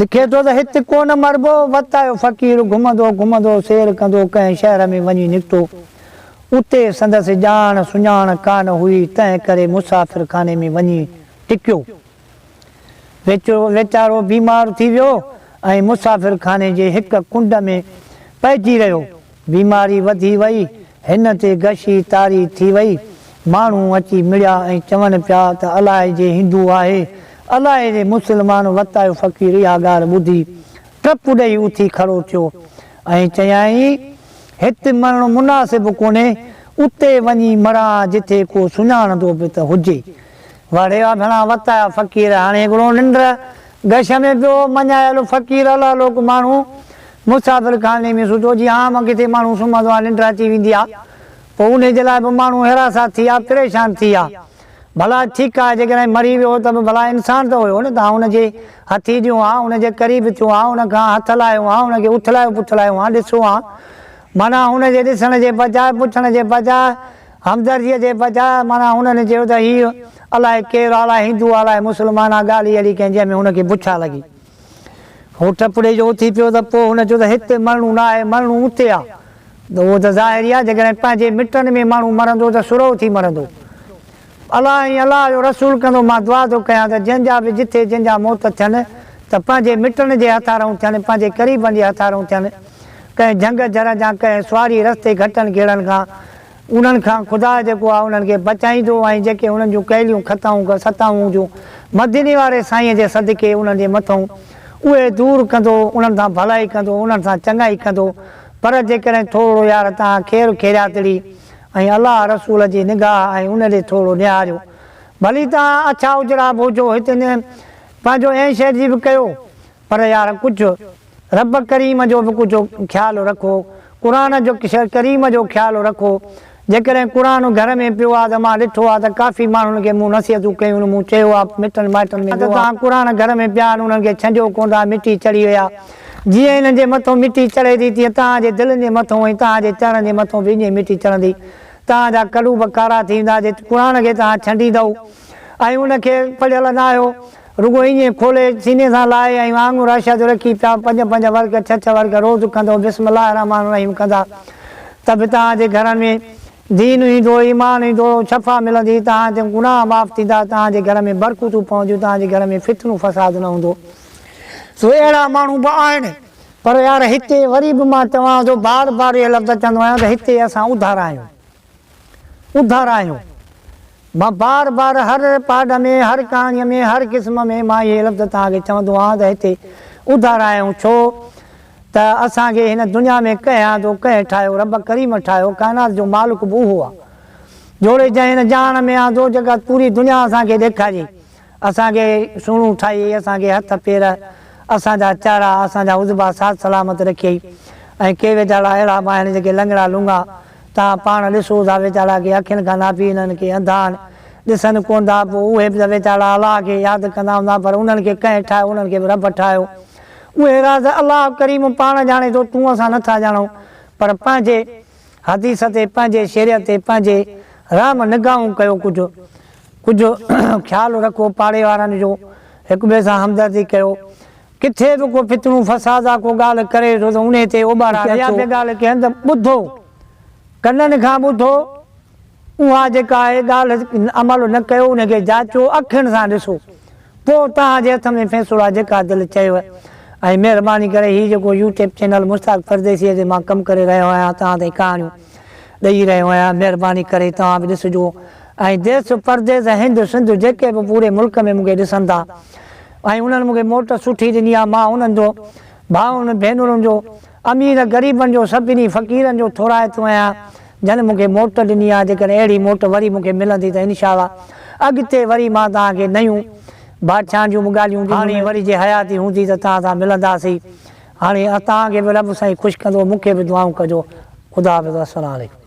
लिखे तो हिते कोन मरबो वतायो फ़क़ीर घुमंदो घुमंदो सेर कंदो कंहिं शहर में वञी निकितो उते संदसि ॼाण सुञाण कान हुई तंहिं करे मुसाफ़िर खाने में वञी टिकियो वेचारो बीमार थी वियो ऐं मुसाफ़िर खाने जे हिक कुंड में पइजी रहियो बीमारी वधी वई हिन ते गशी तारी थी वई माण्हू अची मिलिया ऐं चवनि पिया त अलाए जे हिंदू आहे अलाए जे मुस्लमान वतायो फ़क़ीर इहा ॻाल्हि ॿुधी टप ॾेई उथी खड़ो थियो ऐं चयाईं हिते मरणु मुनासिबु कोन्हे उते वञी मरां जिथे को सुञाणंदो बि त हुजे वड़े भला वताया फ़क़ीर हाणे हिकिड़ो निंड गश में पियो मञायल फ़क़ीर अला लोक माण्हू मुसाफ़िर खाने में सुठो जी आम किथे माण्हू सुम्हंदो आहे निंड अची वेंदी आहे पोइ उन जे लाइ बि माण्हू हिरासा थी विया परेशान थी विया भला ठीकु आहे जेकॾहिं मरी वियो त बि भला इंसान त हुयो न तव्हां हुनजे हथी ॾियो आहे हुनजे क़रीब थियो आहे हुनखां हथु लाहियो आहे हुनखे उथलायो पुथलायो आहे ॾिसो आहे माना हुनजे ॾिसण जे बजाए पुछण जे बजाए हमदर्दीअ जे बजाए माना हुननि चयो त हीअ अलाए केरु अलाए हिंदू अलाए मुस्लमान आहे ॻाल्हि अहिड़ी कंहिं जंहिंमें हुनखे बुछा लॻी हो टपड़े जो उथी पियो त पोइ हुन चयो त हिते मरणु न आहे मरणु उते आहे त उहो त ज़ाहिरी आहे जेकॾहिं पंहिंजे मिटनि में माण्हू मरंदो त सुरो थी मरंदो अलाह ऐं अलाह जो रसूल कंदो मां दुआ थो कयां त जंहिंजा बि जिथे जंहिंजा मौत थियनि त पंहिंजे मिटनि जे हथारूं थियनि पंहिंजे क़रीबनि जे हथारूं थियनि कंहिं झंग झर जा कंहिं सुवारी रस्ते घटनि घेड़नि खां उन्हनि खां ख़ुदा जेको आहे उन्हनि खे बचाईंदो ऐं जेके उन्हनि जूं कयलियूं खताऊं सताऊं जूं मदीने वारे साईं जे सदिके उन्हनि जे मथां उहे दूरि कंदो उन्हनि सां भलाई कंदो उन्हनि सां चङाई कंदो पर जेकॾहिं थोरो यार तव्हां खेर खेरियातड़ी ऐं अलाह रसूल जी निगाह ऐं उन ॾे थोरो निहारियो भली तव्हां अछा उजड़ा बि हुजो हिते पंहिंजो ऐं शइ जी बि कयो पर यार कुझु रब करीम जो बि कुझु ख़्यालु रखो क़ुर जो करीम जो ख़्यालु रखो जेकॾहिं क़ुर घर में पियो आहे त मां ॾिठो आहे त काफ़ी माण्हुनि खे मूं नसीहतूं कयूं मूं चयो आहे मिटनि माइटनि में तव्हां क़ुर घर में पिया आहिनि उन्हनि खे छंजो कोन था मिटी चढ़ी विया जीअं हिननि जे मथां मिटी चढ़े थी तीअं तव्हांजे दिलनि जे मथां ऐं तव्हांजे चरण जे मथां बि ईअं मिटी चढ़ंदी तव्हांजा कड़ू बि कारा थी वेंदा जे क़ुर खे तव्हां छंडींदव ऐं उनखे पढ़ियल न आहियो रुगो ईअं खोले सीने सां लाहे ऐं वांगुरु अशद रखी पिया पंज पंज वर्ग छह वर्ग रोज़ु कंदो बिस्मिल्लाह रहमान रहीम कंदा त बि तव्हांजे घरनि में दीन ईंदो ईमान ईंदो शफ़ा मिलंदी तव्हांजे गुनाह माफ़ थींदा तव्हांजे घर में बरकतूं पवंदियूं तव्हांजे घर में फितनूं फसाद न हूंदो सो अहिड़ा माण्हू बि आहिनि पर यार हिते वरी बि मां चवां थो बार बार इहे लफ़्ज़ चवंदो आहियां त हिते असां उधार आहियूं मां बार बार हर पाठ में हर कहाणीअ में हर क़िस्म में मां इहे लफ़्ज़ तव्हांखे चवंदो आहियां त हिते उधार आहियूं छो त असांखे हिन दुनिया में कंहिं थो कंहिं ठाहियो रब करीम ठाहियो काइनात जो मालिक बि उहो आहे जोड़े जंहिं हिन ॼाण में आहे जेका पूरी दुनिया असांखे ॾेखारी असांखे सूणूं ठाही असांखे हथ पेर असांजा चारा असांजा उज़बा साथ सलामत रखियई ऐं के वीचारा अहिड़ा बि आहिनि जेके लंगड़ा लुंगा तव्हां पाण ॾिसो था वीचारा के अखियुनि खां नापी हिननि खे अंधा आहिनि ॾिसनि कोन था पोइ उहे बि त वीचारा अलाह खे यादि कंदा हूंदा पर उन्हनि खे कंहिं ठाहियो उन्हनि खे बि रब ठाहियो उहे राज़ अलाह करीम पाण ॼाणे थो तूं असां नथा ॼाणूं पर पंहिंजे हदीस ते पंहिंजे शरीयत ते पंहिंजे राम निगाहूं कयो कुझु ख़्यालु रखो पाड़े वारनि जो हिक ॿिए सां हमदर्दी कयो किथे बि को फितरूं फसाद आहे को ॻाल्हि करे थो त उन ते उॿारा ॻाल्हि कनि त ॿुधो कननि खां ॿुधो उहा जेका आहे ॻाल्हि अमल न कयो उनखे जाचो अखियुनि सां ॾिसो पोइ तव्हांजे हथ में फ़ैसिलो आहे जेका दिलि चयो ऐं महिरबानी करे हीउ जेको यूट्यूब चैनल मुश्ताक परदेसीअ ते मां कमु करे रहियो आहियां तव्हां ते कहाणियूं ॾेई रहियो आहियां महिरबानी करे तव्हां बि ॾिसिजो ऐं देश परदेस हिंद सिंध जेके बि पूरे मुल्क में मूंखे ॾिसनि था ऐं उन्हनि मूंखे मोट सुठी ॾिनी आहे मां उन्हनि जो भाउनि भेनरुनि जो अमीर ग़रीबनि जो सभिनी फ़क़ीरनि जो थोराइतो आहियां जन मूंखे मोट ॾिनी आहे जेकॾहिं अहिड़ी मोट वरी मूंखे मिलंदी त इनशाअल्लाह अॻिते वरी मां तव्हांखे नयूं बादशाहनि जूं ॻाल्हियूं हाणे वरी जे हयाती हूंदी त तव्हां सां मिलंदासीं हाणे तव्हांखे बि रब साईं ख़ुशि कंदो मूंखे बि दुआऊं कजो ख़ुदा हाफ़िज़ अस्सलामु अलैकुम।